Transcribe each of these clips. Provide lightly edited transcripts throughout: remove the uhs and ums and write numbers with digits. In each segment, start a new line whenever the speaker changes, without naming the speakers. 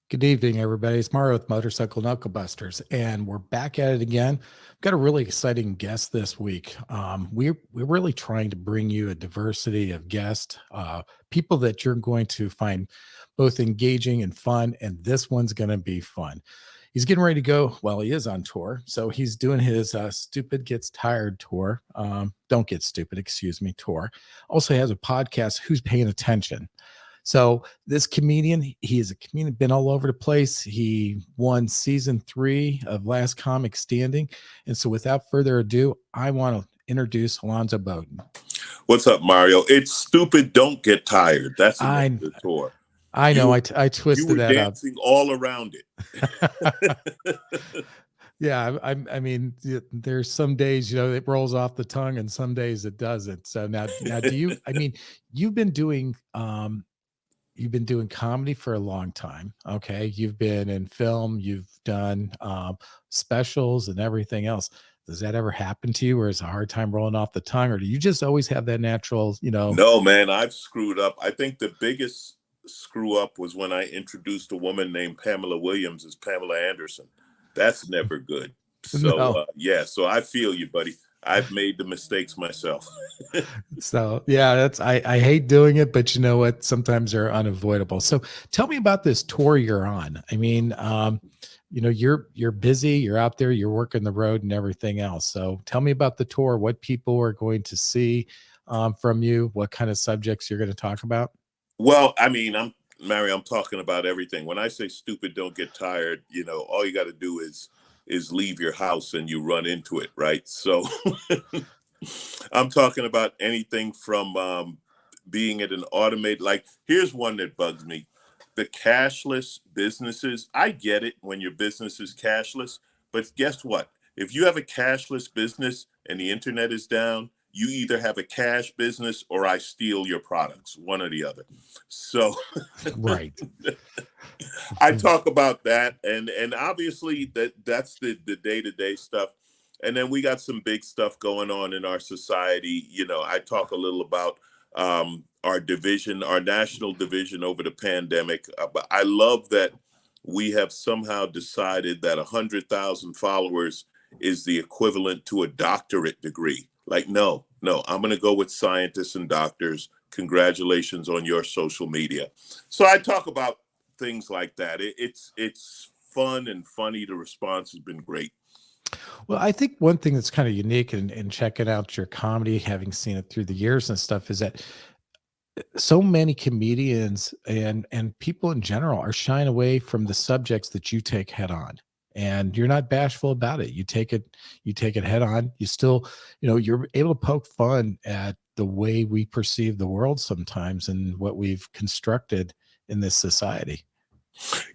Good evening, everybody. It's Mario with Motorcycle Knuckle Busters, and we're back at it again. We've got a really exciting guest this week. We're really trying to bring you a diversity of guests, people that you're going to find both engaging and fun, and this one's going to be fun. He's getting ready to go. Well, he is on tour, so he's doing his "Stupid Gets Tired" tour. Don't get stupid, excuse me, tour. Also has a podcast. Who's paying attention? So this comedian, he is a comedian, been all over the place. He won season 3 of Last Comic Standing. And so without further ado, I want to introduce Alonzo Bodden.
What's up, Mario? It's Stupid Don't Get Tired. That's the name
I
of the tour.
I know I
You
twisted
were
that up.
dancing all around it.
Yeah, I mean, there's some days, it rolls off the tongue and some days it doesn't. So now do you, I mean, you've been doing comedy for a long time. Okay. You've been in film, you've done specials and everything else. Does that ever happen to you where it's a hard time rolling off the tongue, or do you just always have that natural,
No, man, I've screwed up. I think the biggest screw up was when I introduced a woman named Pamela Williams as Pamela Anderson. That's never good. So,
no.
so I feel you, buddy. I've made the mistakes myself.
So yeah, I hate doing it, but you know what? Sometimes they're unavoidable. So tell me about this tour you're on. I mean, you're busy, you're out there, you're working the road and everything else. So tell me about the tour, what people are going to see from you, what kind of subjects you're going to talk about.
Well, I mean, I'm talking about everything. When I say stupid, don't get tired, all you got to do is leave your house and you run into it, right? So I'm talking about anything from being at an automated, like here's one that bugs me. The cashless businesses. I get it when your business is cashless, but guess what? If you have a cashless business and the internet is down, you either have a cash business or I steal your products, one or the other. So
Right.
I talk about that, and obviously that's the day-to-day stuff. And then we got some big stuff going on in our society. I talk a little about our division, our national division over the pandemic. But I love that we have somehow decided that 100,000 followers is the equivalent to a doctorate degree. Like, no, I'm going to go with scientists and doctors. Congratulations on your social media. So I talk about things like that. It's fun and funny. The response has been great.
Well, I think one thing that's kind of unique in checking out your comedy, having seen it through the years and stuff, is that so many comedians and people in general are shying away from the subjects that you take head on, and you're not bashful about it. You take it head on. You still, you're able to poke fun at the way we perceive the world sometimes and what we've constructed in this society.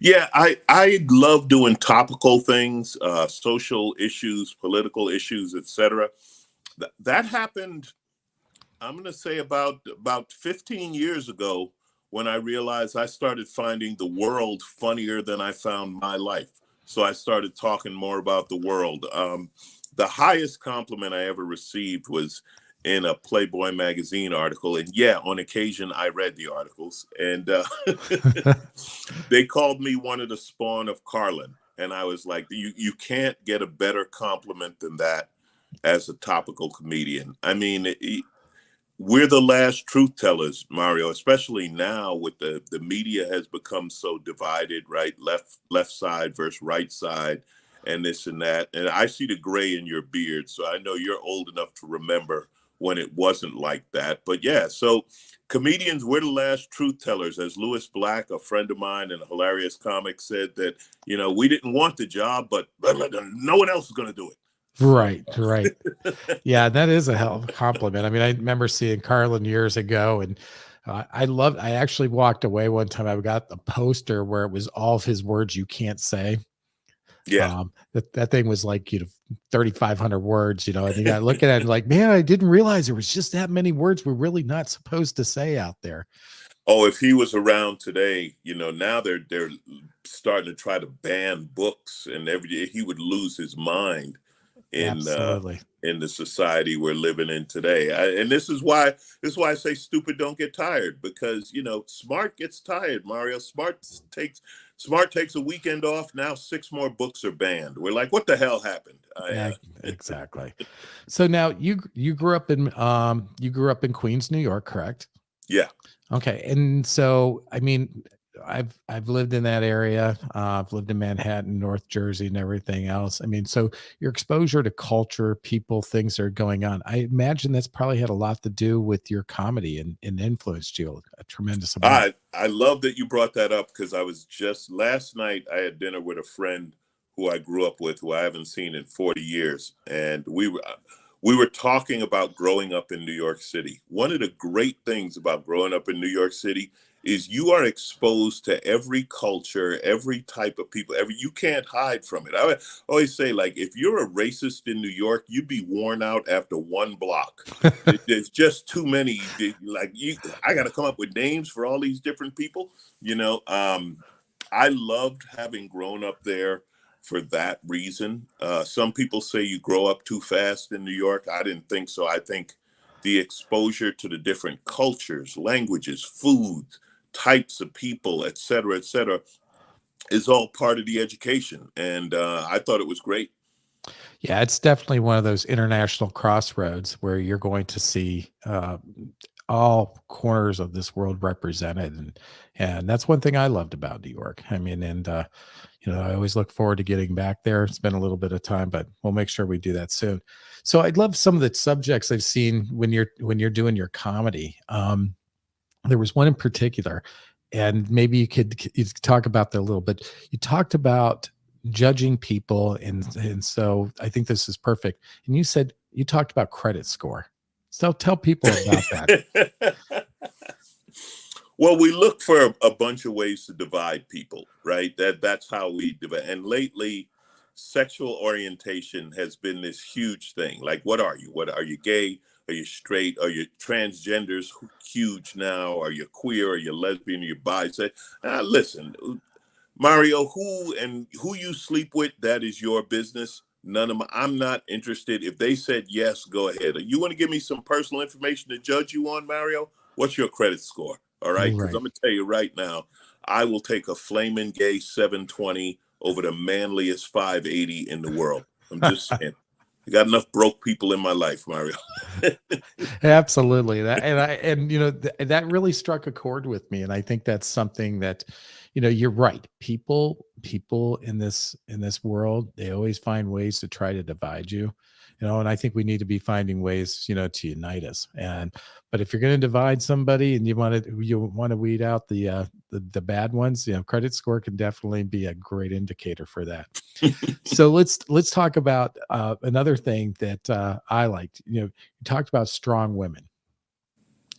Yeah, I love doing topical things, social issues, political issues, etc. That happened, I'm going to say about 15 years ago, when I realized I started finding the world funnier than I found my life. So I started talking more about the world. The highest compliment I ever received was in a Playboy magazine article. And yeah, on occasion, I read the articles. And they called me one of the spawn of Carlin. And I was like, you can't get a better compliment than that as a topical comedian. I mean, we're the last truth tellers, Mario, especially now with the media has become so divided, right? Left side versus right side and this and that. And I see the gray in your beard, so I know you're old enough to remember when it wasn't like that. But yeah, so comedians, we're the last truth tellers. As Lewis Black, a friend of mine and a hilarious comic, said that, we didn't want the job, but no one else is going to do it.
Right. Yeah, that is a hell of a compliment. I mean, I remember seeing Carlin years ago, and I actually walked away one time. I got a poster where it was all of his words you can't say.
Yeah.
That thing was like 3,500 words. And you got to look at it and like, man, I didn't realize there was just that many words we're really not supposed to say out there.
Oh, if he was around today, now they're starting to try to ban books and he would lose his mind. in
Absolutely.
in the society we're living in today. And this is why I say stupid don't get tired, because smart gets tired. Mario, smart takes a weekend off. Now 6 more books are banned. We're like, what the hell happened?
Exactly. So now you grew up in Queens, New York, correct?
Yeah.
Okay. And so, I mean, I've lived in that area. I've lived in Manhattan, North Jersey, and everything else. I mean, so your exposure to culture, people, things that are going on. I imagine that's probably had a lot to do with your comedy and influenced you a tremendous amount.
I love that you brought that up, because I was just last night I had dinner with a friend who I grew up with, who I haven't seen in 40 years, and we were talking about growing up in New York City. One of the great things about growing up in New York City is you are exposed to every culture, every type of people. You can't hide from it. I would always say, like, if you're a racist in New York, you'd be worn out after one block. There's just too many. I got to come up with names for all these different people. I loved having grown up there for that reason. Some people say you grow up too fast in New York. I didn't think so. I think the exposure to the different cultures, languages, food, types of people, et cetera, is all part of the education. And I thought it was great.
Yeah, it's definitely one of those international crossroads where you're going to see all corners of this world represented, and that's one thing I loved about New York. I mean, and I always look forward to getting back there. It's been a little bit of time, but we'll make sure we do that soon. So I'd love some of the subjects I've seen when you're doing your comedy. There was one in particular, and maybe you could talk about that a little bit. You talked about judging people, and so I think this is perfect. And you talked about credit score. So tell people about that.
Well, we look for a bunch of ways to divide people, right? That's how we divide. And lately, sexual orientation has been this huge thing. Like, what are you? What are you, gay? Are you straight? Are you transgenders? Huge now. Are you queer? Are you lesbian? Are you bisexual? Listen, Mario, who you sleep with, that is your business. I'm not interested. If they said yes, go ahead. You want to give me some personal information to judge you on, Mario? What's your credit score? All right, because
Right.
I'm gonna tell you right now, I will take a flaming gay 720 over the manliest 580 in the world. I'm just saying. I got enough broke people in my life, Mario.
Absolutely. That really struck a chord with me. And I think that's something that, you're right. People in this world, they always find ways to try to divide you, and I think we need to be finding ways, to unite us. But if you're going to divide somebody and you want to weed out the bad ones, credit score can definitely be a great indicator for that. So let's talk about another thing that I liked. You talked about strong women,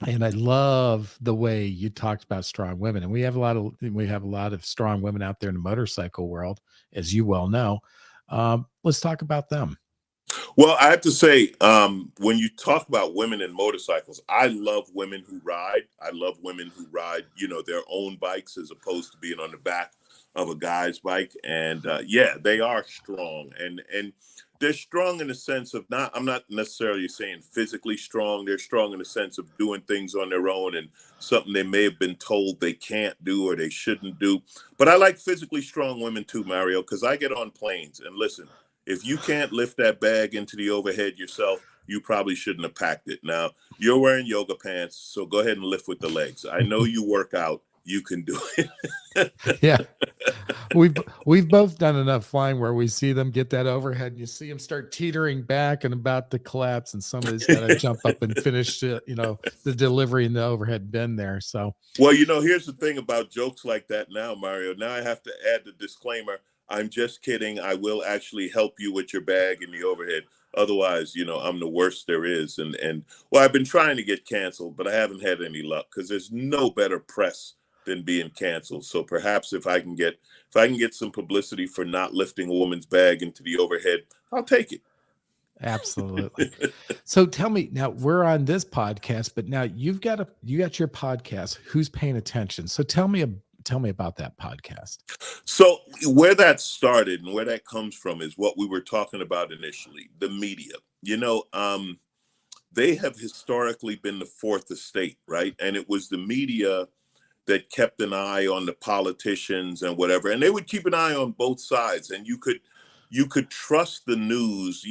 and I love the way you talked about strong women. And we have a lot of strong women out there in the motorcycle world, as you well know. Let's talk about them.
Well, I have to say, when you talk about women and motorcycles, I love women who ride. I love women who ride, their own bikes as opposed to being on the back of a guy's bike. And yeah, they are strong, and they're strong in the sense of I'm not necessarily saying physically strong. They're strong in the sense of doing things on their own and something they may have been told they can't do or they shouldn't do. But I like physically strong women too, Mario, because I get on planes and listen. If you can't lift that bag into the overhead yourself, you probably shouldn't have packed it. Now, you're wearing yoga pants, so go ahead and lift with the legs. I know you work out. You can do it.
Yeah. We've both done enough flying where we see them get that overhead, and you see them start teetering back and about to collapse, and somebody's got to jump up and finish the delivery in the overhead bin there. So,
well, here's the thing about jokes like that now, Mario. Now I have to add the disclaimer. I'm just kidding. I will actually help you with your bag in the overhead. Otherwise, I'm the worst there is. And well, I've been trying to get canceled, but I haven't had any luck because there's no better press than being canceled. So perhaps if I can get some publicity for not lifting a woman's bag into the overhead, I'll take it.
absolutely. So tell me now, we're on this podcast, but now you got your podcast. Who's paying attention? So tell me tell me about that podcast.
So where that started and where that comes from is what we were talking about initially, the media. They have historically been the fourth estate, right? And it was the media that kept an eye on the politicians and whatever, and they would keep an eye on both sides, and you could trust the news.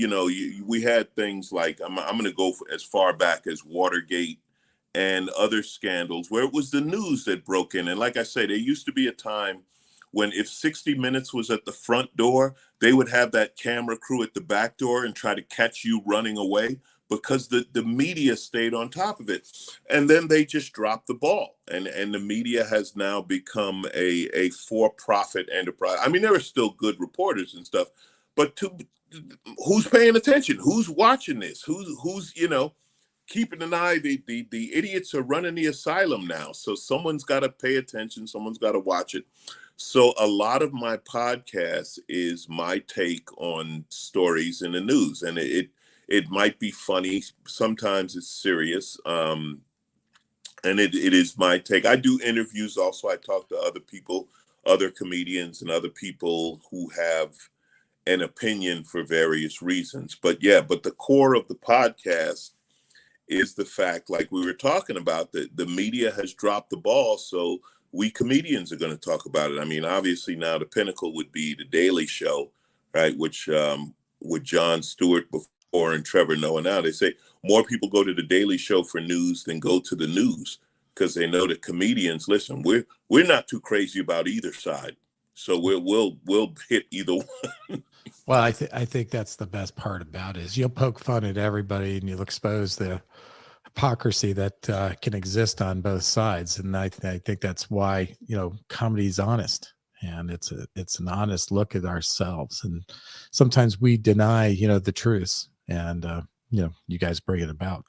We had things like I'm going to go as far back as Watergate and other scandals where it was the news that broke in. And like I say, there used to be a time when if 60 Minutes was at the front door, they would have that camera crew at the back door and try to catch you running away because the media stayed on top of it. And then they just dropped the ball. And the media has now become a for-profit enterprise. I mean, there are still good reporters and stuff, but who's paying attention? Who's watching this? Who's keeping an eye? The idiots are running the asylum now. So someone's got to pay attention. Someone's got to watch it. So a lot of my podcast is my take on stories in the news, and it might be funny. Sometimes it's serious. And it is my take. I do interviews also. I talk to other people, other comedians and other people who have an opinion for various reasons. But the core of the podcast is the fact, like we were talking about, that the media has dropped the ball. So we comedians are going to talk about it. I mean, obviously now the pinnacle would be the Daily Show, right? Which with Jon Stewart before and Trevor Noah now. They say more people go to the Daily Show for news than go to the news because they know that comedians, listen, we're not too crazy about either side. So we'll hit either one.
Well, I think that's the best part about it is you'll poke fun at everybody and you'll expose the hypocrisy that can exist on both sides. And I think that's why, comedy is honest, and it's an honest look at ourselves. And sometimes we deny, the truths, and, you guys bring it about.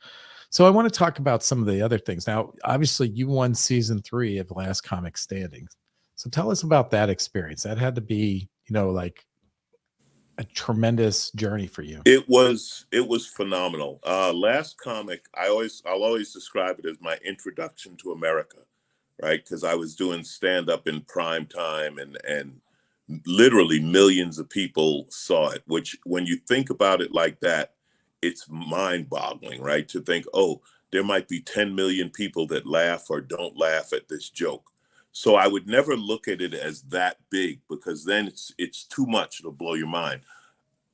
So I want to talk about some of the other things. Now, obviously you won season 3 of Last Comic Standing. So tell us about that experience. That had to be, like a tremendous journey for you.
It was phenomenal. Last Comic, I'll always describe it as my introduction to America, right? Because I was doing stand-up in prime time, and literally millions of people saw it, which when you think about it like that, it's mind-boggling, right? To think, oh, there might be 10 million people that laugh or don't laugh at this joke. So I would never look at it as that big, because then it's too much. It'll blow your mind.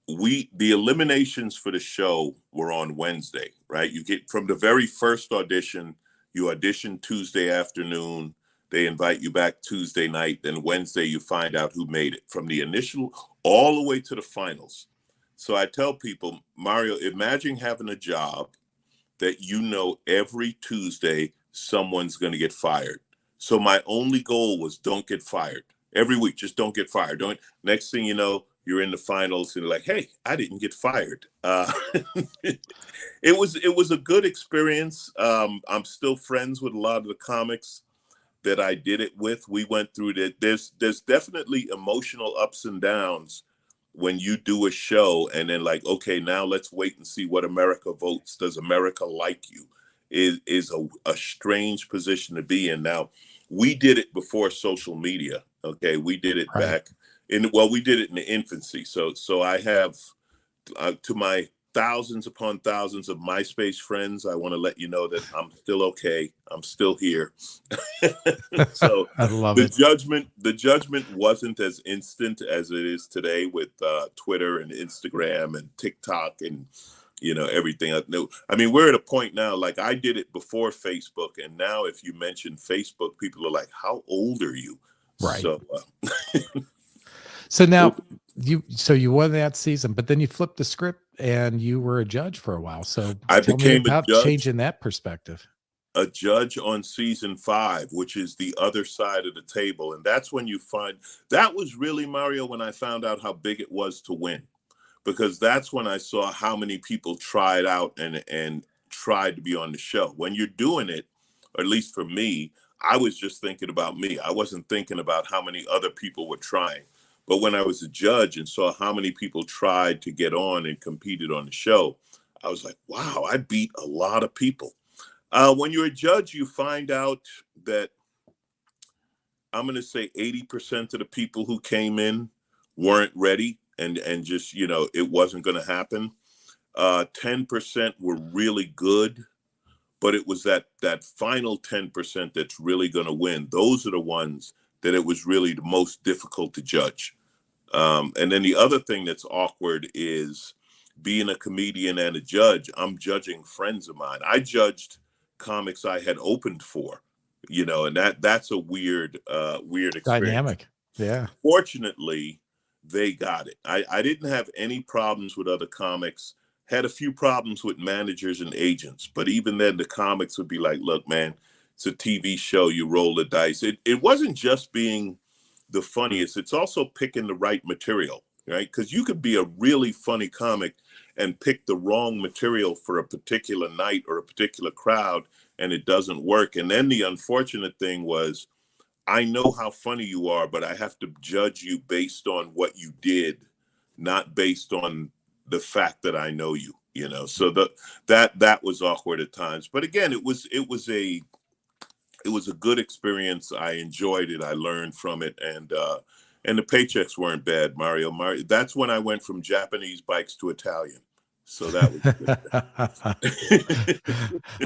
The eliminations for the show were on Wednesday, right? You get from the very first audition, you audition Tuesday afternoon, they invite you back Tuesday night, then Wednesday you find out who made it from the initial all the way to the finals. So I tell people, Mario, imagine having a job that every Tuesday someone's going to get fired. So my only goal was don't get fired. Every week, just don't get fired. Next thing you know, you're in the finals and like, hey, I didn't get fired. It was a good experience. I'm still friends with a lot of the comics that I did it with. We went through that. There's definitely emotional ups and downs when you do a show and then like, okay, now let's wait and see what America votes. Does America like you? Is a strange position to be in. Now, we did it before social media. Okay, we did it back we did it in the infancy. So I have to my thousands upon thousands of MySpace friends, I want to let you know that I'm still okay. I'm still here. So
I love
the judgment wasn't as instant as it is today with Twitter and Instagram and TikTok and everything. I mean, we're at a point now, like I did it before Facebook, and now if you mention Facebook, people are like, how old are you?
Right.
So
now you won that season, but then you flipped the script and you were a judge for a while. So
I
tell
became
me about
a judge,
changing that perspective.
a judge on season 5, which is the other side of the table. And that's when that was really, Mario, when I found out how big it was to win, because that's when I saw how many people tried out and tried to be on the show. When you're doing it, or at least for me, I was just thinking about me. I wasn't thinking about how many other people were trying. But when I was a judge and saw how many people tried to get on and competed on the show, I was like, wow, I beat a lot of people. When you're a judge, you find out that I'm going to say 80% of the people who came in weren't ready, and just, it wasn't going to happen. 10% were really good, but it was that final 10% that's really going to win. Those are the ones that it was really the most difficult to judge. And then the other thing that's awkward is being a comedian and a judge. I'm judging friends of mine. I judged comics I had opened for, and that's a weird experience.
Dynamic. Yeah.
Fortunately, they got it. I didn't have any problems with other comics. Had a few problems with managers and agents, but even then the comics would be like, look, man, it's a TV show. You roll the dice. It wasn't just being the funniest. It's also picking the right material, right? Because you could be a really funny comic and pick the wrong material for a particular night or a particular crowd, and it doesn't work. And then the unfortunate thing was, I know how funny you are, but I have to judge you based on what you did, not based on the fact that I know you, So that was awkward at times. But again, it was a good experience. I enjoyed it. I learned from it, and the paychecks weren't bad, Mario. That's when I went from Japanese bikes to Italian. So that
was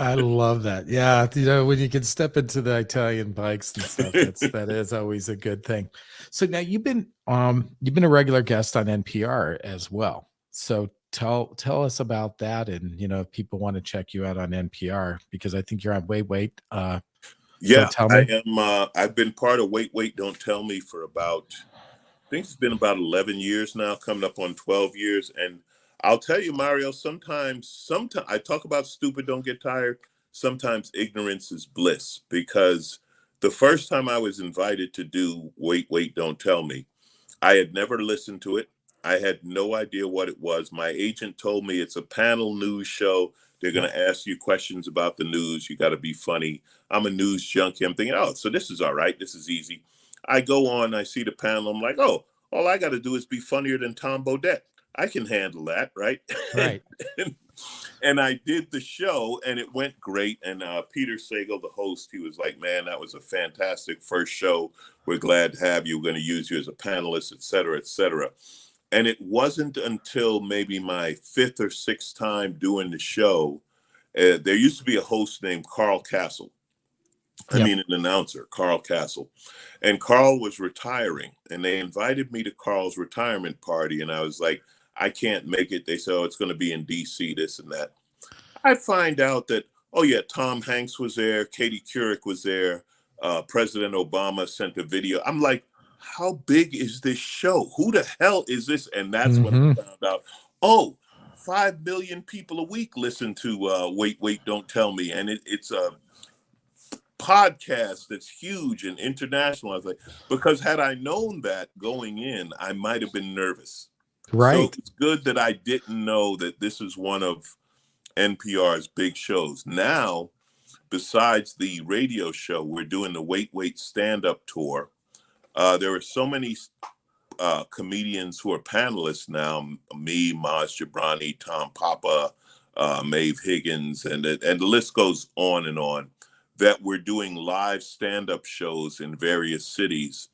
I love that. Yeah, when you can step into the Italian bikes and stuff, that is always a good thing. So now you've been a regular guest on NPR as well. So tell us about that, and if people want to check you out on NPR, because I think you're on Wait.
Yeah,
Tell Me.
I am. I've been part of Wait, Don't Tell Me for about, I think it's been about 11 years now, coming up on 12 years. And I'll tell you, Mario, sometimes I talk about stupid, don't get tired. Sometimes ignorance is bliss, because the first time I was invited to do Wait, Don't Tell Me, I had never listened to it. I had no idea what it was. My agent told me it's a panel news show. They're going to ask you questions about the news. You got to be funny. I'm a news junkie. I'm thinking, oh, so this is all right. This is easy. I go on, I see the panel. I'm like, oh, all I got to do is be funnier than Tom Bodden. I can handle that, right?
Right.
And I did the show, and it went great. And Peter Sagal, the host, he was like, man, that was a fantastic first show. We're glad to have you. We're going to use you as a panelist, et cetera, et cetera. And it wasn't until maybe my fifth or sixth time doing the show, there used to be a host named Carl Castle. An announcer, Carl Castle. And Carl was retiring, and they invited me to Carl's retirement party. And I was like, I can't make it. They said, oh, it's going to be in DC, this and that. I find out that, oh yeah, Tom Hanks was there. Katie Couric was there. President Obama sent a video. I'm like, how big is this show? Who the hell is this? And that's when I found out, oh, 5 million people a week listen to Wait, Don't Tell Me. And it's a podcast that's huge and international. I was like, because had I known that going in, I might have been nervous.
Right.
So it's good that I didn't know that this is one of NPR's big shows. Now, besides the radio show, we're doing the Wait stand-up tour. There are so many comedians who are panelists now, me, Maz Jobrani, Tom Papa, Maeve Higgins, and the list goes on and on, that we're doing live stand-up shows in various cities,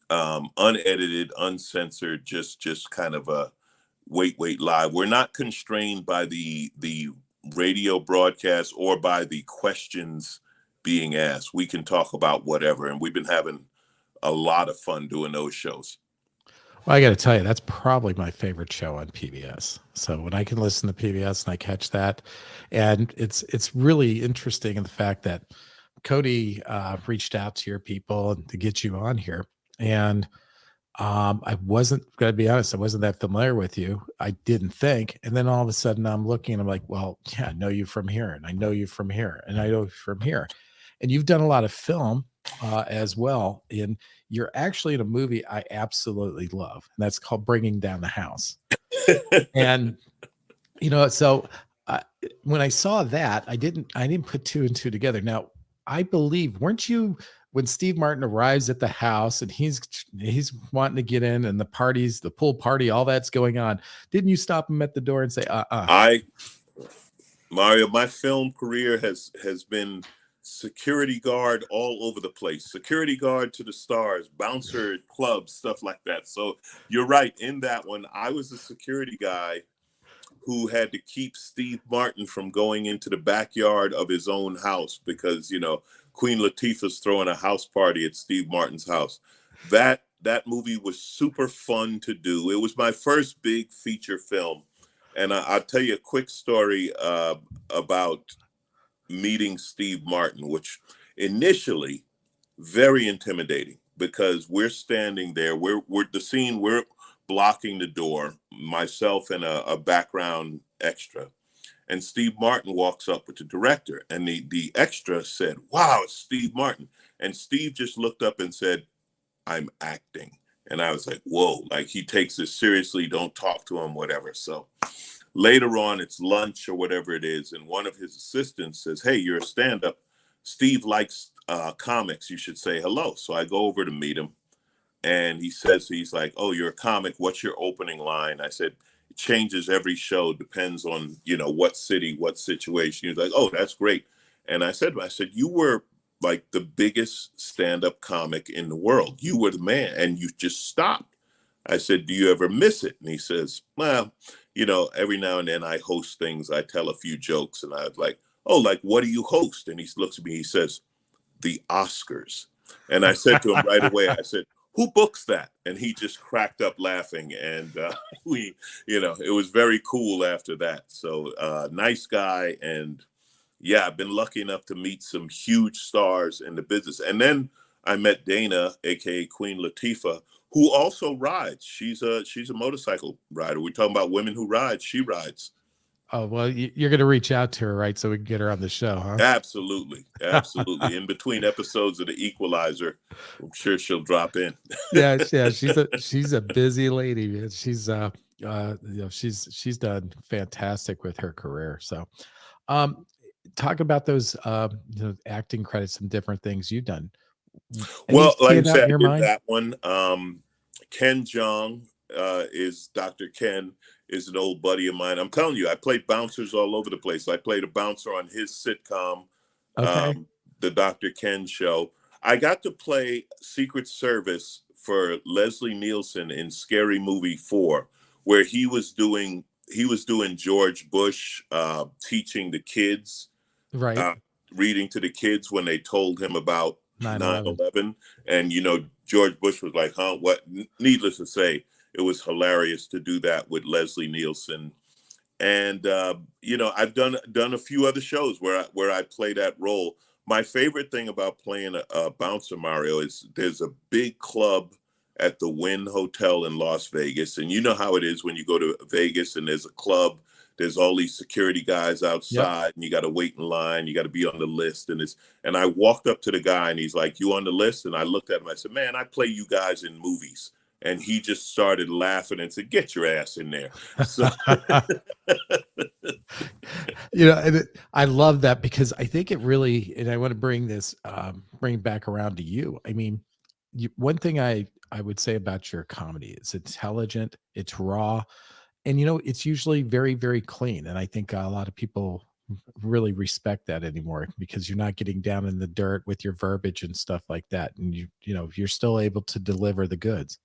unedited, uncensored, just kind of a Wait live. We're not constrained by the radio broadcast or by the questions being asked. We can talk about whatever, and we've been having a lot of fun doing those shows.
Well, I got to tell you, that's probably my favorite show on PBS. So when I can listen to PBS and I catch that, and it's really interesting in the fact that Cody reached out to your people to get you on here, and I wasn't going to be honest, I wasn't that familiar with you. I didn't think, and then all of a sudden I'm looking, and I'm like, well, yeah, I know you from here, and I know you from here, and I know you from here, and you've done a lot of film as well. And you're actually in a movie I absolutely love, and that's called Bringing Down the House. And so when I saw that, I didn't put two and two together. Now, I believe, weren't you, when Steve Martin arrives at the house and he's wanting to get in, and the pool party, all that's going on, didn't you stop him at the door and say, Mario,
my film career has been security guard all over the place, security guard to the stars, bouncer at clubs, stuff like that. So you're right. In that one, I was a security guy who had to keep Steve Martin from going into the backyard of his own house because, you know, Queen Latifah's throwing a house party at Steve Martin's house. That movie was super fun to do. It was my first big feature film. And I'll tell you a quick story about meeting Steve Martin, which initially very intimidating because we're standing there. We're the scene. We're blocking the door, myself and a background extra. And Steve Martin walks up with the director, and the extra said, "Wow, it's Steve Martin." And Steve just looked up and said, "I'm acting." And I was like, whoa, like he takes this seriously. Don't talk to him, whatever. So later on, it's lunch or whatever it is. And one of his assistants says, "Hey, you're a stand-up. Steve likes comics. You should say hello." So I go over to meet him. And he's like, "Oh, you're a comic. What's your opening line?" I said, "It changes every show. Depends on, you know, what city, what situation." He was like, "Oh, that's great." And I said, "You were like the biggest stand-up comic in the world. You were the man and you just stopped." I said, "Do you ever miss it?" And he says, "Well, you know, every now and then I host things. I tell a few jokes." And I was like, "Oh, like what do you host?" And he looks at me, he says, "The Oscars." And I said to him right away, I said, "Who books that?" And he just cracked up laughing. And we, you know, it was very cool after that. So nice guy. And yeah, I've been lucky enough to meet some huge stars in the business. And then I met Dana, aka Queen Latifah, who also rides. She's a motorcycle rider. We're talking about women who ride. She rides.
Oh, well, you're going to reach out to her, right? So we can get her on the show, huh?
Absolutely. Absolutely. In between episodes of The Equalizer, I'm sure she'll drop in.
Yeah. She's a busy lady, man. You know, she's done fantastic with her career. So, talk about those, you know, acting credits and different things you've done. Any
Well, like I
stand out in
said, I
your
did
mind?
that one. Ken Jeong is Dr. Ken is an old buddy of mine. I'm telling you, I played bouncers all over the place. I played a bouncer on his sitcom,
Okay.
the Dr. Ken show. I got to play Secret Service for Leslie Nielsen in Scary Movie 4, where he was doing George Bush teaching the kids,
Right.
uh, reading to the kids when they told him about
9/11.
9/11. And, you know, George Bush was like, huh, what? Needless to say, it was hilarious to do that with Leslie Nielsen. And, you know, I've done a few other shows where I play that role. My favorite thing about playing a bouncer, Mario, is there's a big club at the Wynn Hotel in Las Vegas. And you know how it is when you go to Vegas and there's a club, there's all these security guys
Yep.
outside and you got to wait in line. You got to be on the list. And I walked up to the guy and he's like, "You on the list?" And I looked at him. I said, "Man, I play you guys in movies." And he just started laughing and said, "Get your ass in there." So
You know, and I love that because I think it really, and I want to bring this, bring back around to you. I mean, one thing I would say about your comedy is intelligent, it's raw, and you know, it's usually very, very clean. And I think a lot of people really respect that anymore because you're not getting down in the dirt with your verbiage and stuff like that. And you know, you're still able to deliver the goods.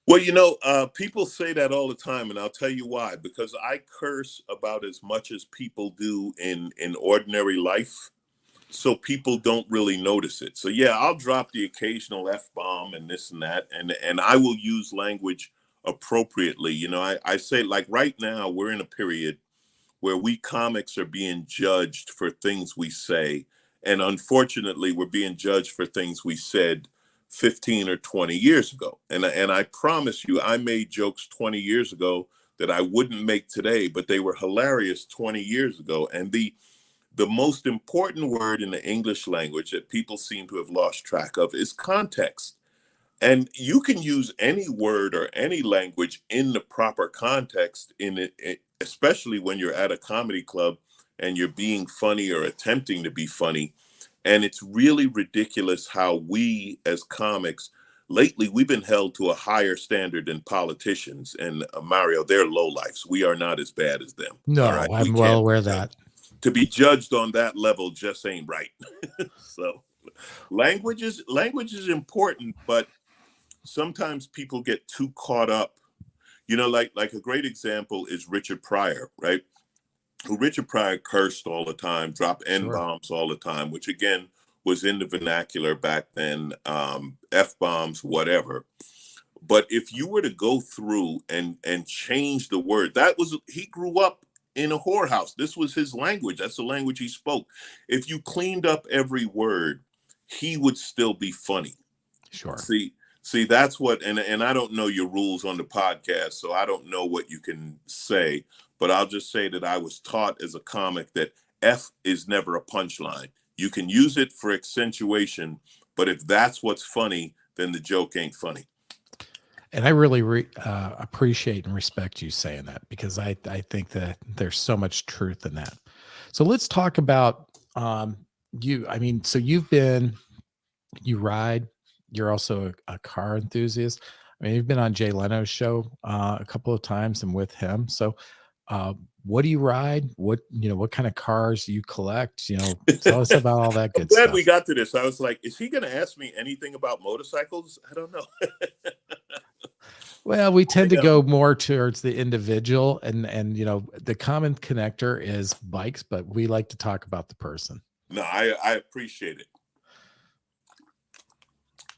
well, you know, people say that all the time, and I'll tell you why. Because I curse about as much as people do in ordinary life, so people don't really notice it. So yeah, I'll drop the occasional f bomb and this and that, and I will use language appropriately. You know, I say like right now we're in a period where we comics are being judged for things we say. And unfortunately, we're being judged for things we said 15 or 20 years ago. And I promise you, I made jokes 20 years ago that I wouldn't make today, but they were hilarious 20 years ago. And the most important word in the English language that people seem to have lost track of is context. And you can use any word or any language in the proper context especially when you're at a comedy club and you're being funny or attempting to be funny. And it's really ridiculous how we as comics lately we've been held to a higher standard than politicians. And Mario, they're lowlifes. We are not as bad as them. All
No,
right, we
I'm well
can't
aware
be
of
judged.
that.
to be judged on that level just ain't right. So language is important, but sometimes people get too caught up. Like a great example is Richard Pryor, right? Who Richard Pryor cursed all the time, dropped
Sure.
N-bombs all the time, which again was in the vernacular back then, F-bombs, whatever. But if you were to go through and change the word, he grew up in a whorehouse. This was his language. That's the language he spoke. If you cleaned up every word, he would still be funny.
Sure.
See, that's what, and I don't know your rules on the podcast, so I don't know what you can say, but I'll just say that I was taught as a comic that F is never a punchline. You can use it for accentuation, but if that's what's funny, then the joke ain't funny.
And I really appreciate and respect you saying that, because I think that there's so much truth in that. So let's talk about you. I mean, so you ride, you're also a car enthusiast. I mean, you've been on Jay Leno's show a couple of times and with him. So what do you ride? What kind of cars do you collect? Tell us about all that
I'm
good
glad
stuff.
we got to this. I was like, is he going to ask me anything about motorcycles? I don't know.
Well, we tend to go more towards the individual, and the common connector is bikes, but we like to talk about the person.
No, I appreciate it.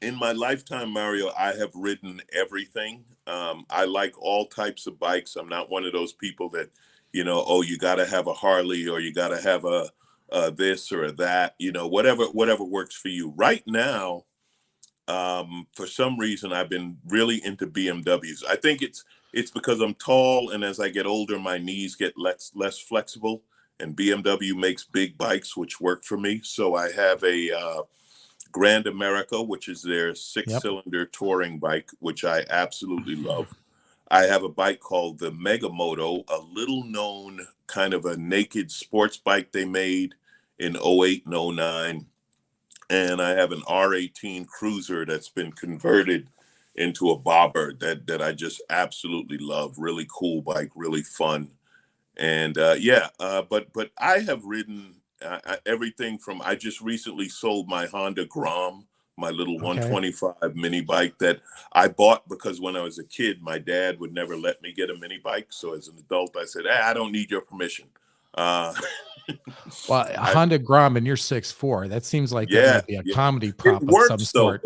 In my lifetime, Mario, I have ridden everything. I like all types of bikes. I'm not one of those people that, you got to have a Harley or you got to have a this or a that, whatever works for you. Right now, for some reason, I've been really into BMWs. I think it's because I'm tall, and as I get older, my knees get less flexible, and BMW makes big bikes, which work for me. So I have a Grand America, which is their 6-cylinder touring bike, which I absolutely love. I have a bike called the Mega Moto, a little known kind of a naked sports bike they made in 08 and 09. And I have an R18 Cruiser that's been converted into a bobber that I just absolutely love. Really cool bike, really fun. And but I have ridden everything from, I just recently sold my Honda Grom, my little 125 mini bike that I bought because when I was a kid, my dad would never let me get a mini bike. So as an adult, I said, I don't need your permission.
Well, Honda Grom, and you're 6'4". That seems like that might be a comedy prop of some sort.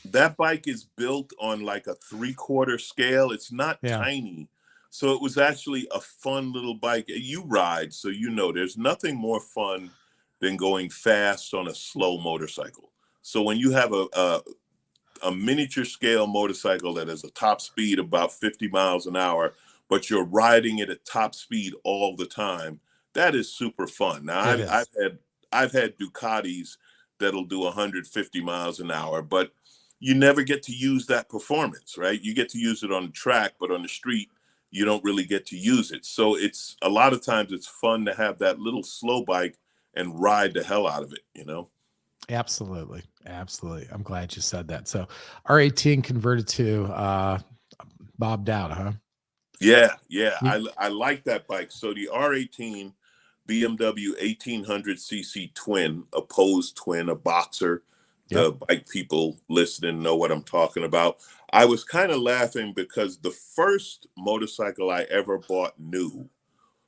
That bike is built on like a 3/4 scale. It's not tiny. So it was actually a fun little bike. You ride, so there's nothing more fun than going fast on a slow motorcycle. So when you have a miniature scale motorcycle that has a top speed about 50 miles an hour, but you're riding it at top speed all the time, that is super fun. Now I've had Ducatis that'll do 150 miles an hour, but you never get to use that performance, right? You get to use it on the track, but on the street, you don't really get to use it. So it's a lot of times it's fun to have that little slow bike and ride the hell out of it,
Absolutely. I'm glad you said that. So R18 converted to bobbed out, huh?
Yeah. I like that bike. So the R18 BMW 1800cc twin, opposed twin, a boxer. The bike people listening know what I'm talking about. I was kind of laughing because the first motorcycle I ever bought new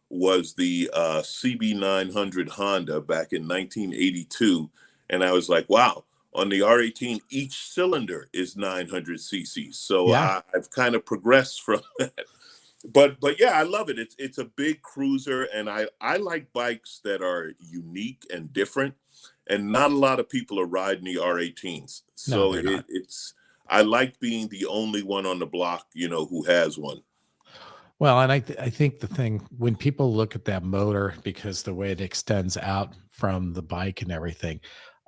was the CB900 Honda back in 1982. And I was like, wow, on the R18, each cylinder is 900 cc. So I've kind of progressed from that. But yeah, I love it. It's a big cruiser, and I like bikes that are unique and different. And not a lot of people are riding the R18s. So I like being the only one on the block, who has one.
Well, and I think the thing, when people look at that motor, because the way it extends out from the bike and everything,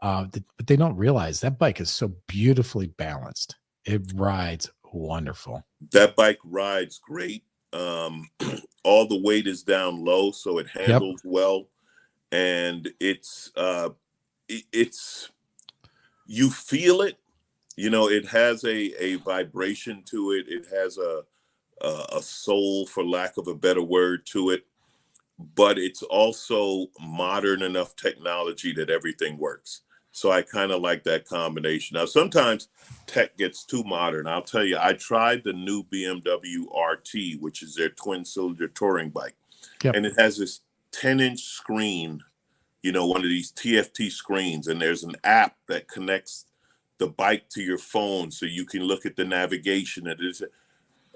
but they don't realize that bike is so beautifully balanced. It rides wonderful.
That bike rides great. All the weight is down low, so it handles well. And it's you feel it, it has a vibration to it. It has a soul, for lack of a better word, to it. but it's also modern enough technology that everything works. So I kind of like that combination. Now, sometimes tech gets too modern. I'll tell you, I tried the new BMW RT, which is their twin cylinder touring bike.
Yep.
And it has this 10-inch screen, one of these TFT screens. And there's an app that connects the bike to your phone so you can look at the navigation.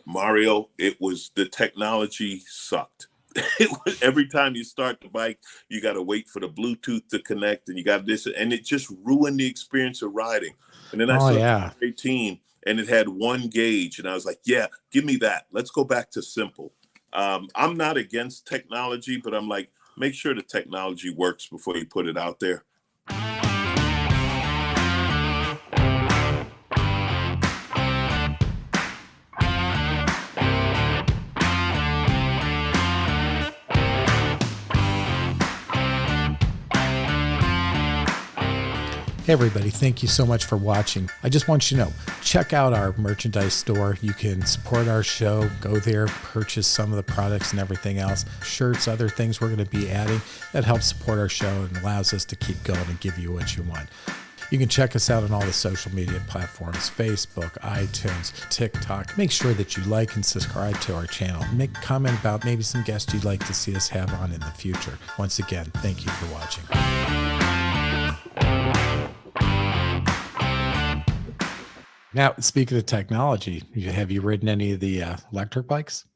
Mario, the technology sucked. It was, every time you start the bike, you got to wait for the Bluetooth to connect, and you got this, and it just ruined the experience of riding. And then I saw 18, and it had one gauge, and I was like, yeah, give me that. Let's go back to simple. I'm not against technology, but I'm like, make sure the technology works before you put it out there.
Hey everybody, thank you so much for watching. I just want you to know, check out our merchandise store. You can support our show, go there, purchase some of the products and everything else, shirts, other things we're going to be adding that helps support our show and allows us to keep going and give you what you want. You can check us out on all the social media platforms, Facebook, iTunes, TikTok. Make sure that you like and subscribe to our channel. Make a comment about maybe some guests you'd like to see us have on in the future. Once again, thank you for watching. Now, speaking of technology, have you ridden any of the electric bikes?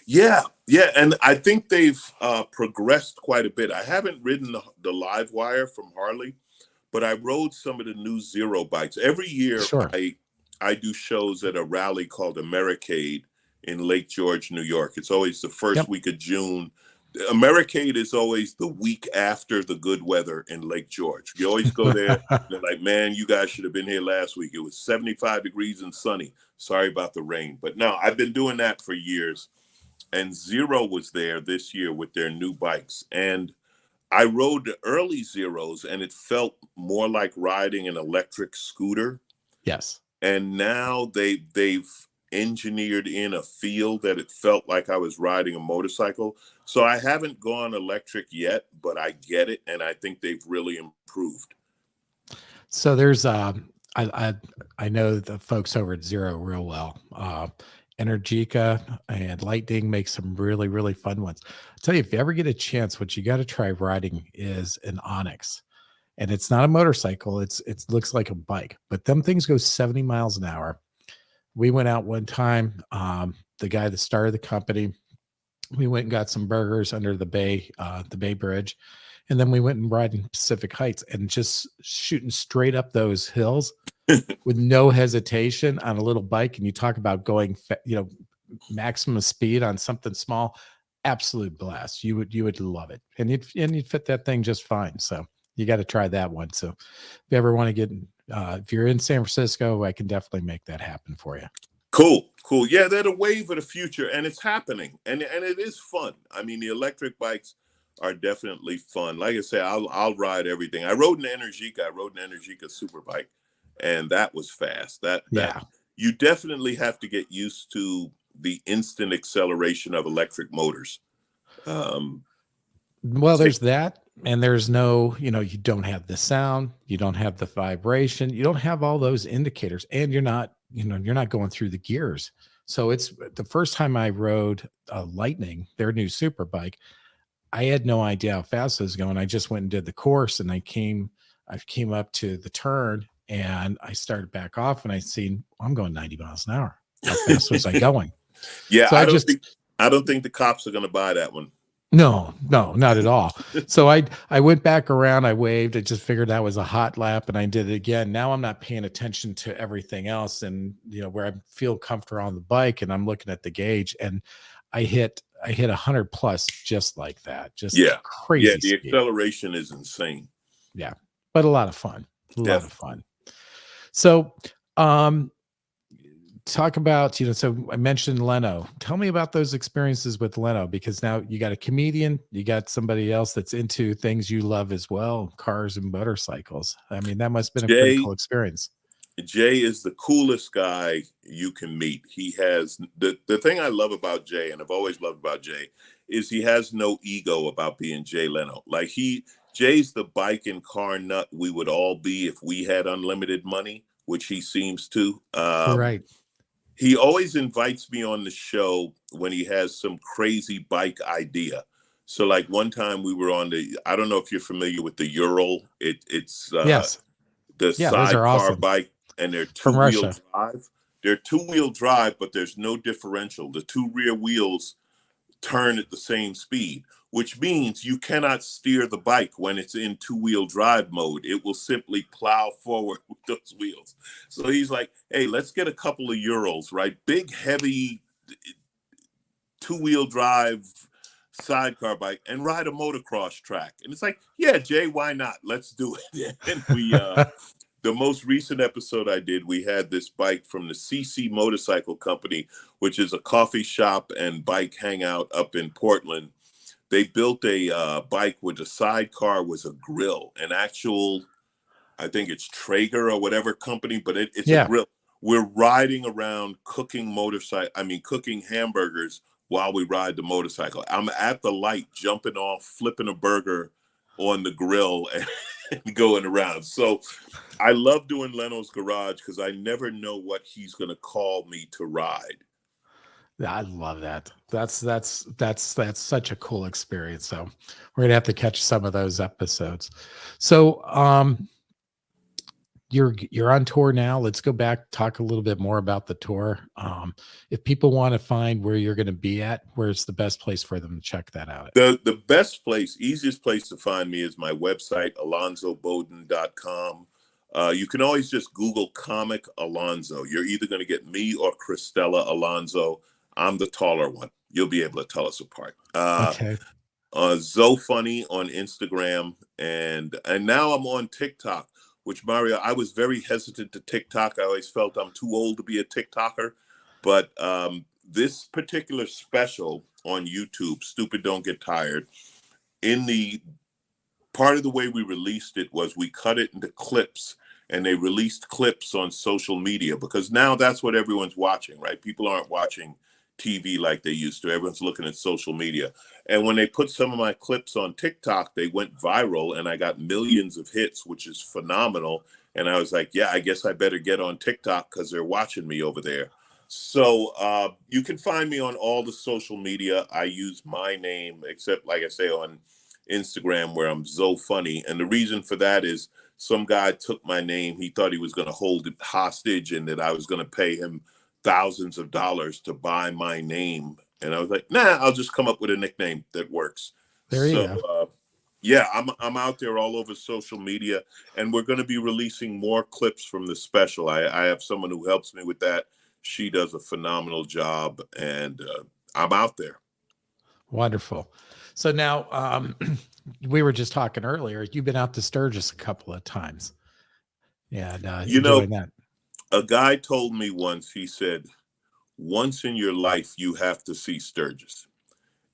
Yeah. And I think they've progressed quite a bit. I haven't ridden the Live Wire from Harley, but I rode some of the new Zero bikes. Every year,
Sure.
I do shows at a rally called Americade in Lake George, New York. It's always the first week of June. Americade is always the week after the good weather in Lake George. You always go there. They're like, man, you guys should have been here last week. It was 75 degrees and sunny. Sorry about the rain. But no, I've been doing that for years. And Zero was there this year with their new bikes. And I rode the early Zeros, and it felt more like riding an electric scooter.
Yes.
And now they've engineered in a feel that it felt like I was riding a motorcycle. So I haven't gone electric yet, but I get it, and I think they've really improved.
So there's I know the folks over at Zero real well. Energica and Lightning make some really, really fun ones. I'll tell you, if you ever get a chance, what you got to try riding is an Onyx. And it's not a motorcycle, it looks like a bike, but them things go 70 miles an hour. We went out one time, the guy that started the company, we went and got some burgers under the Bay Bridge. And then we went and ride in Pacific Heights and just shooting straight up those hills with no hesitation on a little bike. And you talk about going, maximum speed on something small, absolute blast. You would love it. And you'd fit that thing just fine. So you got to try that one. So if you ever want to get, if you're in San Francisco, I can definitely make that happen for you.
Cool. Yeah, they're the wave of the future, and it's happening, and it is fun. I mean, the electric bikes are definitely fun. Like I say, I'll ride everything. I rode an Energica super bike, and that was fast. That you definitely have to get used to the instant acceleration of electric motors.
Well, there's that, and there's no, you don't have the sound, you don't have the vibration, you don't have all those indicators, and you're not going through the gears. So it's the first time I rode a Lightning, their new super bike, I had no idea how fast I was going. I just went and did the course, and I came up to the turn, and I started back off, and I'm going 90 miles an hour. How fast was I going?
Yeah, so I don't think the cops are going to buy that one.
No, not at all. So I went back around, I waved, I just figured that was a hot lap, and I did it again. Now I'm not paying attention to everything else, and where I feel comfortable on the bike, and I'm looking at the gauge, and I hit 100 plus just like that. Just crazy.
Yeah, the
speed.
acceleration is insane.
Yeah, but a lot of fun. A lot of fun. So talk about, so I mentioned Leno. Tell me about those experiences with Leno, because now you got a comedian, you got somebody else that's into things you love as well, cars and motorcycles. I mean, that must have been a pretty cool experience.
Jay is the coolest guy you can meet. He has the thing I love about Jay, and I've always loved about Jay, is he has no ego about being Jay Leno. Like Jay's the bike and car nut we would all be if we had unlimited money, which he seems to.
Right.
He always invites me on the show when he has some crazy bike idea. So like one time we were on I don't know if you're familiar with the Ural. It's
Yes.
the
Yeah, those are
sidecar
awesome.
bike, and they're
From
two-wheel
Russia.
drive. They're two-wheel drive, but there's no differential. The two rear wheels turn at the same speed, which means you cannot steer the bike when it's in two-wheel drive mode. It will simply plow forward with those wheels. So he's like, hey, let's get a couple of Urals, right? Big, heavy two-wheel drive sidecar bike and ride a motocross track. And it's like, yeah, Jay, why not? Let's do it. And the most recent episode I did, we had this bike from the CC Motorcycle Company, which is a coffee shop and bike hangout up in Portland. They built a bike with a sidecar was a grill, an actual, I think it's Traeger or whatever company, but it's a grill. We're riding around cooking cooking hamburgers while we ride the motorcycle. I'm at the light, jumping off, flipping a burger on the grill and going around. So I love doing Leno's Garage because I never know what he's going to call me to ride.
I love that. That's such a cool experience. So we're gonna have to catch some of those episodes. So you're on tour now. Let's go back, talk a little bit more about the tour. If people want to find where you're going to be at, where's the best place for them to check that out?
The best place, easiest place to find me is my website, alonzobodden.com. You can always just Google Comic Alonzo. You're either going to get me or Christella Alonzo. I'm the taller one. You'll be able to tell us apart.
Okay.
ZoFunny on Instagram, and now I'm on TikTok. Which, Mario, I was very hesitant to TikTok. I always felt I'm too old to be a TikToker. But this particular special on YouTube, Stupid Don't Get Tired, in the part of the way we released it was we cut it into clips, and they released clips on social media because now that's what everyone's watching, right? People aren't watching TV like they used to. Everyone's looking at social media. And when they put some of my clips on TikTok, they went viral and I got millions of hits, which is phenomenal. And I was like, yeah, I guess I better get on TikTok because they're watching me over there. So you can find me on all the social media. I use my name, except like I say on Instagram where I'm ZoFunny. And the reason for that is some guy took my name. He thought he was going to hold it hostage and that I was going to pay him thousands of dollars to buy my name. And I was like, nah, I'll just come up with a nickname that works.
There you go.
Yeah, I'm out there all over social media, and we're going to be releasing more clips from the special. I have someone who helps me with that. She does a phenomenal job, and I'm out there.
Wonderful. So now we were just talking earlier. You've been out to Sturgis a couple of times. Yeah, and enjoying that.
A guy told me once, he said, once in your life, you have to see Sturgis.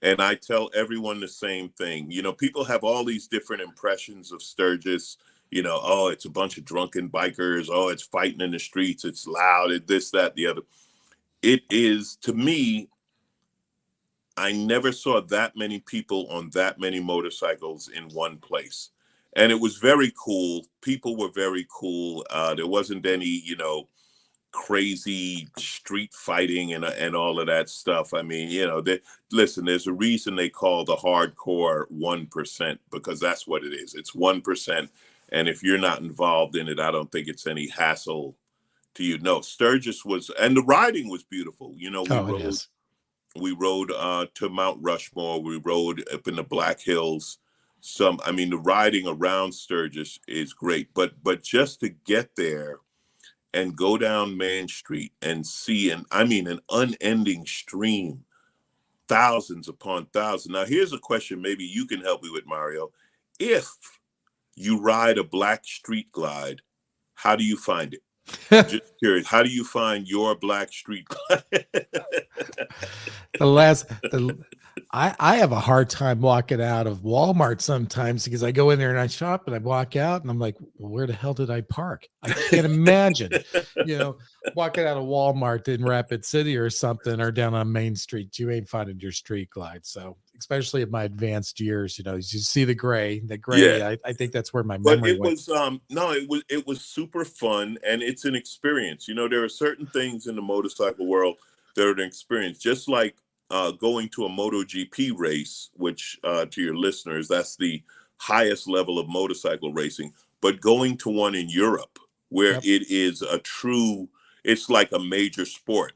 And I tell everyone the same thing. You know, people have all these different impressions of Sturgis. You know, oh, it's a bunch of drunken bikers. Oh, it's fighting in the streets. It's loud. It's this, that, the other. It is, to me, I never saw that many people on that many motorcycles in one place. And it was very cool. People were very cool. There wasn't any, crazy street fighting and all of that stuff. I mean, listen, there's a reason they call the hardcore 1% because that's what it is. It's 1%. And if you're not involved in it, I don't think it's any hassle to you. No, Sturgis was, and the riding was beautiful. We rode to Mount Rushmore. We rode up in the Black Hills. The riding around Sturgis is great, but just to get there and go down Main Street and see an unending stream, thousands upon thousands. Now, here's a question maybe you can help me with, Mario. If you ride a black street glide, how do you find it? Just curious, how do you find your black street glide?
I have a hard time walking out of Walmart sometimes because I go in there and I shop and I walk out and I'm like, well, where the hell did I park? I can't imagine, you know, walking out of Walmart in Rapid City or something, or down on Main Street, you ain't finding your street glide. So, especially in my advanced years, you know, as you see the gray,
Yeah.
I think that's where my
But
memory
it
went.
was no, it was super fun, and it's an experience. You know, there are certain things in the motorcycle world that are an experience, just like going to a MotoGP race, which to your listeners, that's the highest level of motorcycle racing. But going to one in Europe, where
Yep.
it is a true, it's like a major sport,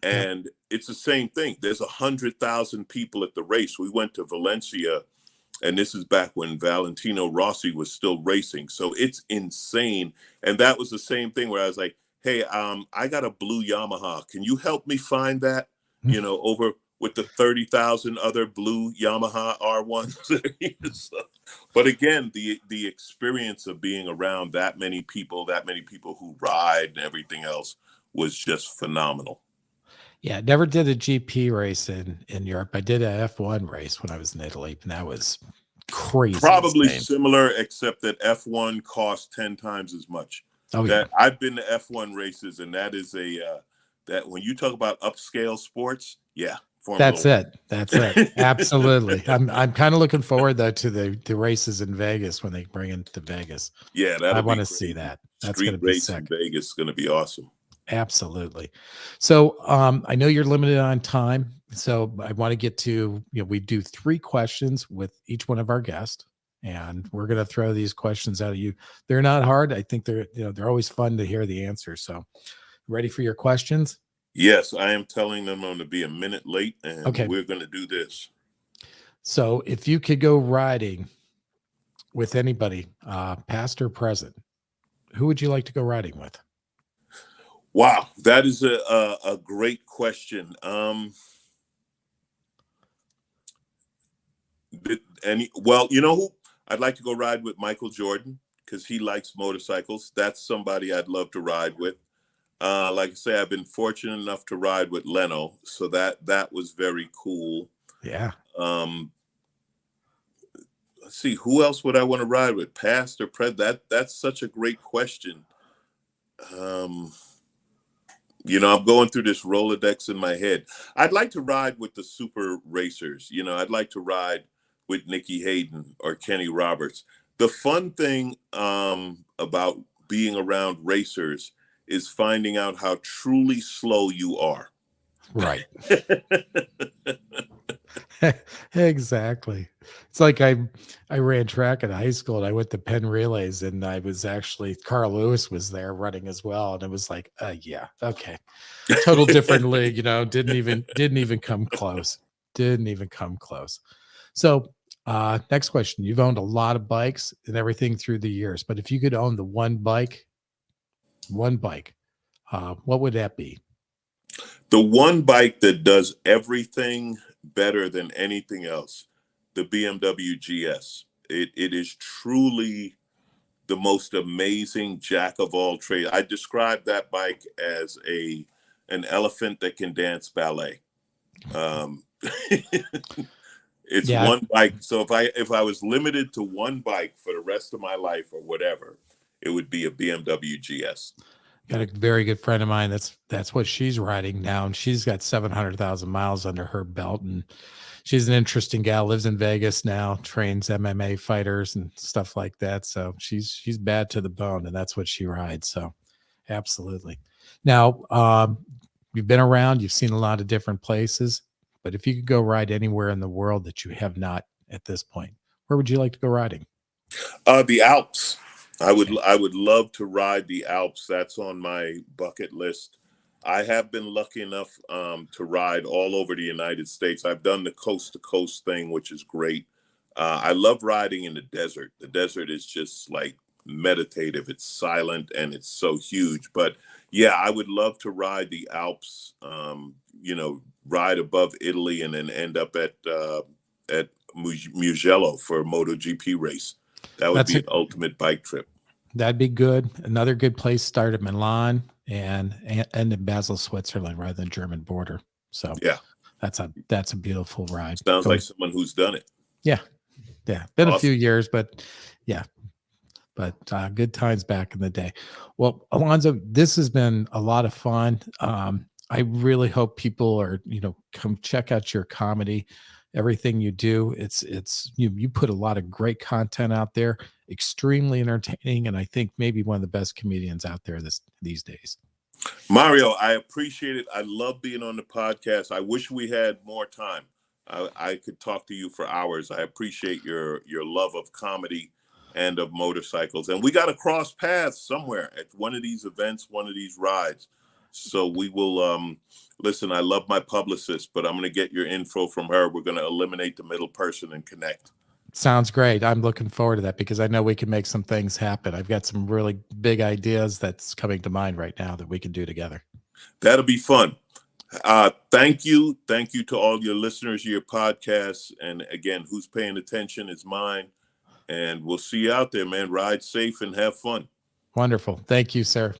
Yep.
and it's the same thing. There's 100,000 people at the race. We went to Valencia, and this is back when Valentino Rossi was still racing. So it's insane. And that was the same thing where I was like, hey, I got a blue Yamaha. Can you help me find that? You know, over with the 30,000 other blue Yamaha R1s. But again, the experience of being around that many people who ride and everything else was just phenomenal.
Yeah, never did a GP race in Europe. I did a F1 race when I was in Italy, and that was crazy.
Probably
insane.
similar, except that F1 costs 10 times as much.
Oh,
That I've been to F1 races, and that is that when you talk about upscale sports, yeah, Formula
That's
One.
it. That's it. Absolutely. I'm kind of looking forward though to the races in Vegas when they bring it to Vegas.
Yeah,
I
that'll
want
be
to see
crazy.
that. That's
Street
going to be
race in
sick.
Vegas is going to be awesome.
Absolutely. So I know you're limited on time. So I want to get to, we do 3 questions with each one of our guests, and we're going to throw these questions out at you. They're not hard. I think they're always fun to hear the answer. So ready for your questions?
Yes, I am telling them I'm going to be a minute late, and
Okay.
we're going to do this.
So if you could go riding with anybody, past or present, who would you like to go riding with?
Wow, that is a great question. Well, you know who? I'd like to go ride with Michael Jordan because he likes motorcycles. That's somebody I'd love to ride with. Like I say, I've been fortunate enough to ride with Leno, so that was very cool.
Yeah.
Let's see, who else would I want to ride with, past or present? That's such a great question. You know, I'm going through this Rolodex in my head. I'd like to ride with the super racers. You know, I'd like to ride with Nikki Hayden or Kenny Roberts. The fun thing about being around racers is finding out how truly slow you are.
Right. Exactly. It's like I ran track in high school, and I went to Penn Relays, and I was actually, Carl Lewis was there running as well, and it was like, yeah, okay, total different league. Didn't even come close. Didn't even come close. So next question: you've owned a lot of bikes and everything through the years, but if you could own the one bike, what would that be?
The one bike that does everything better than anything else, the BMW GS. It is truly the most amazing jack of all trades. I describe that bike as an elephant that can dance ballet. It's one bike. So if I was limited to one bike for the rest of my life or whatever, it would be a BMW GS.
Got a very good friend of mine. That's what she's riding now, and she's got 700,000 miles under her belt, and she's an interesting gal. Lives in Vegas now, trains MMA fighters and stuff like that. So she's bad to the bone, and that's what she rides. So absolutely. Now, you've been around, you've seen a lot of different places, but if you could go ride anywhere in the world that you have not at this point, where would you like to go riding?
The Alps. I would love to ride the Alps. That's on my bucket list. I have been lucky enough to ride all over the United States. I've done the coast to coast thing, which is great. I love riding in the desert. The desert is just like meditative. It's silent and it's so huge. But yeah, I would love to ride the Alps. Ride above Italy and then end up at Mugello for a MotoGP race. That would be an ultimate bike trip.
That'd be good. Another good place, start at Milan and end in Basel, Switzerland, rather than German border. So yeah, that's a beautiful ride.
Sounds like someone who's done it.
Yeah. Been awesome. A few years, but yeah, but good times back in the day. Well, Alonzo, this has been a lot of fun. I really hope people are, come check out your comedy, everything you do. It's you put a lot of great content out there, extremely entertaining, and I think maybe one of the best comedians out there these days.
Mario, I appreciate it. I love being on the podcast. I wish we had more time. I could talk to you for hours. I appreciate your love of comedy and of motorcycles. And we got to cross paths somewhere at one of these events, one of these rides. So we will listen. I love my publicist, but I'm going to get your info from her. We're going to eliminate the middle person and connect.
Sounds great. I'm looking forward to that because I know we can make some things happen. I've got some really big ideas that's coming to mind right now that we can do together.
That'll be fun. Thank you. Thank you to all your listeners, your podcasts. And again, who's paying attention is mine. And we'll see you out there, man. Ride safe and have fun.
Wonderful. Thank you, sir.